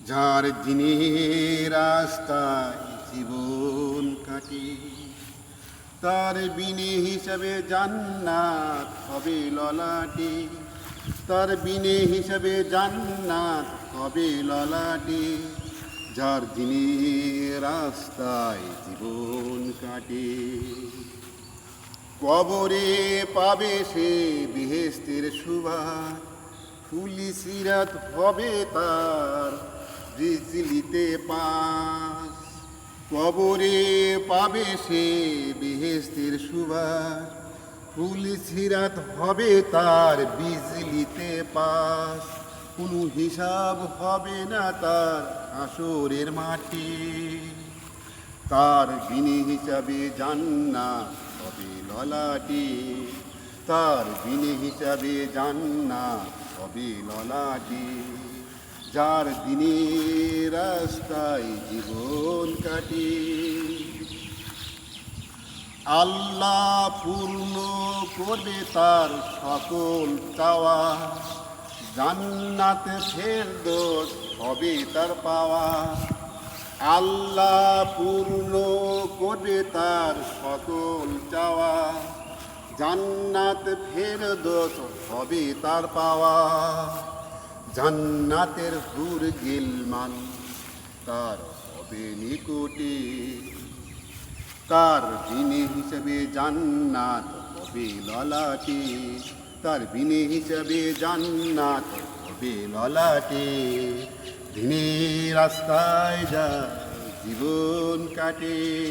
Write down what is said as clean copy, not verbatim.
যার দিনের রাস্তায় জীবন কাটে, তার বিনে হিসাবে জান্নাত হবে ললাটে। তার বিনে হিসাবে জান্নাত হবে ললাটে। যার দিনের রাস্তায় জীবন কাটে, কবরে পাবে সে বেহেশতের সুবাস। ফুলি সিরাত হবে তার রিজলিতে পাস। কবরে পাবে সে বেহেশতের সুবাস। ফুলি সিরাত হবে তার বিজলিতে পাস। কোনো হিসাব হবে না তার হাসরের মাঠে। তার বিনে হিসাবে জান্নাত হবে ললাটে। তার বিনে হিসাবে জান্নাত হবে ললাটে। যার দিনে রাস্তায় জীবন কাটে, আল্লাহ পূর্ণ করবে তার সকল চাওয়া। জান্নাতে ফেরদৌস হবে তার পাওয়া। আল্লাহ পূর্ণ করবে তার সকল চাওয়া। জান্নাত ফেরদৌস হবে তার পাওয়া। জান্নাতের হুর গিলমান তার হবে নিকটে। তার বিনে হিসেবে জান্নাত হবে ললাটে। তার বিনে হিসেবে জান্নাত হবে ললাটে। দিনের রাস্তায় যা জীবন কাটে।